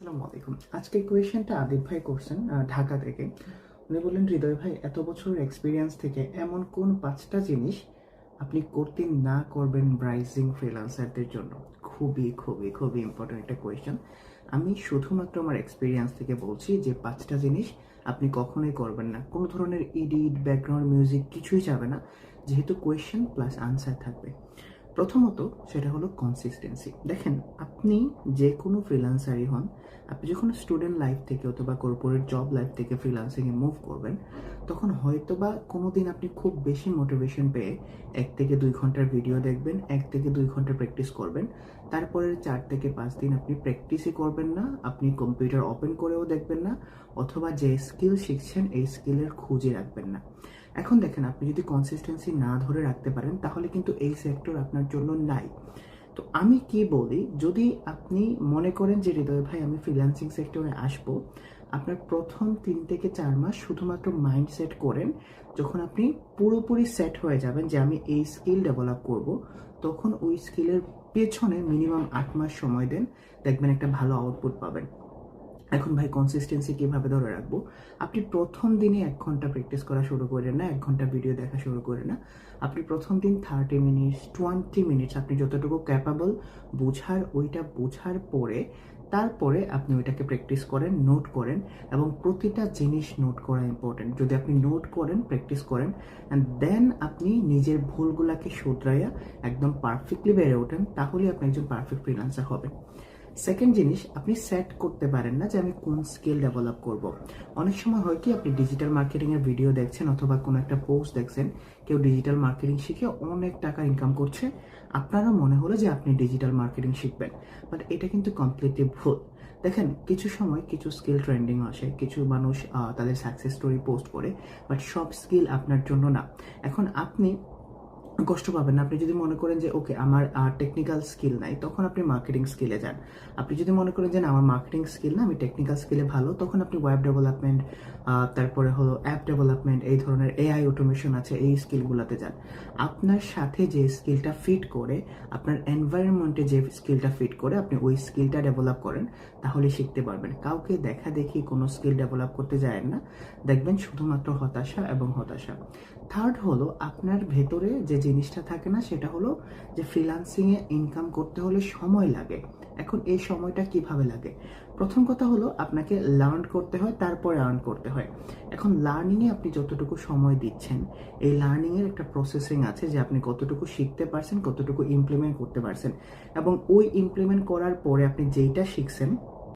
আসসালামু আলাইকুম। আজকের কোয়েশ্চেনটা আদিব ভাই করছেন ঢাকা থেকে। উনি বললেন, হৃদয় ভাই, এত বছর এক্সপিরিয়েন্স থেকে এমন কোন 5টা জিনিস আপনি করতে না করবেন রাইজিং ফ্রিল্যান্সারদের জন্য? খুবই খুবই খুবই ইম্পর্টেন্ট একটা কোয়েশ্চেন। আমি শুধুমাত্র আমার এক্সপিরিয়েন্স থেকে বলছি যে 5টা জিনিস আপনি কখনোই করবেন না। কোনো ধরনের এডিট, ব্যাকগ্রাউন্ড মিউজিক কিছুই যাবে না, যেহেতু কোয়েশ্চেন প্লাস আনসার থাকবে। প্রথমত সেটা হলো কনসিস্টেন্সি। দেখেন, আপনি যে কোনো ফ্রিল্যান্সারই হন, আপনি যখন স্টুডেন্ট লাইফ থেকে অথবা কর্পোরেট জব লাইফ থেকে ফ্রিল্যান্সিংয়ে মুভ করবেন, তখন হয়তো বা কোনো দিন আপনি খুব বেশি মোটিভেশন পেয়ে 1 থেকে 2 ঘন্টার ভিডিও দেখবেন, 1 থেকে 2 ঘন্টা প্র্যাকটিস করবেন। তারপরের 4 থেকে 5 দিন আপনি প্র্যাকটিসই করবেন না, আপনি কম্পিউটার ওপেন করেও দেখবেন না, অথবা যে স্কিল শিখছেন এই স্কিলের খুঁজে রাখবেন না। এখন দেখেন, আপনি যদি কনসিস্টেন্সি না ধরে রাখতে পারেন, তাহলে কিন্তু এই সেক্টর আপনার জন্য নাই। তো আমি কি বলি, যদি আপনি মনে করেন যে হৃদয় ভাই আমি ফ্রিল্যান্সিং সেক্টরে আসব, আপনার প্রথম 3 থেকে 4 মাস শুধুমাত্র মাইন্ড সেট করেন। যখন আপনি পুরোপুরি সেট হয়ে যাবেন যে আমি এই স্কিল ডেভেলপ করব, তখন ওই স্কিলের পেছনে মিনিমাম 8 মাস সময় দেন, দেখবেন একটা ভালো আউটপুট পাবেন। এখন ভাই, কনসিস্টেন্সি কিভাবে ধরে রাখবো? আপনি প্রথম দিনে 1 ঘন্টা প্র্যাকটিস করা শুরু করেন না, 1 ঘন্টা ভিডিও দেখা শুরু করে না। আপনি প্রথম দিন 30 মিনিটস, 20 মিনিটস আপনি যতটুকু ক্যাপাবল ওইটা বোঝার পরে তারপরে আপনি ওইটাকে প্র্যাকটিস করেন, নোট করেন, এবং প্রতিটা জিনিস নোট করা ইম্পর্টেন্ট। যদি আপনি নোট করেন, প্র্যাকটিস করেন, অ্যান্ড দেন আপনি নিজের ভুলগুলাকে শুধরাইয়া একদম পারফেক্টলি বেড়ে ওঠেন, তাহলে আপনি একজন পারফেক্ট ফ্রিল্যান্সার হবেন। সেকেন্ড জিনিস, আপনি সেট করতে পারেন না যে আমি কোন স্কিল ডেভেলপ করব। অনেক সময় হয় কি, আপনি ডিজিটাল মার্কেটিংয়ের ভিডিও দেখছেন অথবা কোনো একটা পোস্ট দেখছেন, কেউ ডিজিটাল মার্কেটিং শিখে অনেক টাকা ইনকাম করছে, আপনারও মনে হলো যে আপনি ডিজিটাল মার্কেটিং শিখবেন, বাট এটা কিন্তু কমপ্লিটলি ভুল। দেখেন, কিছু সময় কিছু স্কিল ট্রেন্ডিং আসে, কিছু মানুষ তাদের সাকসেস স্টোরি পোস্ট করে, বাট সব স্কিল আপনার জন্য না। এখন আপনি কষ্ট পাবেন না। আপনি যদি মনে করেন যে ওকে, আমার টেকনিক্যাল স্কিল নাই, তখন আপনি মার্কেটিং স্কিলে যান। আপনি যদি মনে করেন যে না, আমার মার্কেটিং স্কিল না, আমি টেকনিক্যাল স্কিলে ভালো, তখন আপনি ওয়েব ডেভেলপমেন্ট, তারপরে হলো অ্যাপ ডেভেলপমেন্ট, এই ধরনের এআই অটোমেশন আছে, এই স্কিলগুলোতে যান। আপনার সাথে যে স্কিলটা ফিট করে, আপনার এনভায়রনমেন্টে যে স্কিলটা ফিট করে, আপনি ওই স্কিলটা ডেভেলপ করেন, তাহলে শিখতে পারবেন। কাউকে দেখা দেখি কোনো স্কিল ডেভেলপ করতে যায় না, দেখবেন শুধুমাত্র হতাশা এবং হতাশা। থার্ড হলো, আপনার ভেতরে যে জিনিসটা থাকে না, সেটা হলো যে ফ্রিল্যান্সিংয়ে ইনকাম করতে হলে সময় লাগে। এখন এই সময়টা কিভাবে লাগে? প্রথম কথা হলো, আপনাকে লার্ন করতে হয়, তারপরে আর্ন করতে হয়। এখন লার্নিংয়ে আপনি যতটুকু সময় দিচ্ছেন, এই লার্নিংয়ের একটা প্রসেসিং আছে যে আপনি কতটুকু শিখতে পারছেন, কতটুকু ইমপ্লিমেন্ট করতে পারছেন, এবং ওই ইমপ্লিমেন্ট করার পরে আপনি যেইটা শিখছেন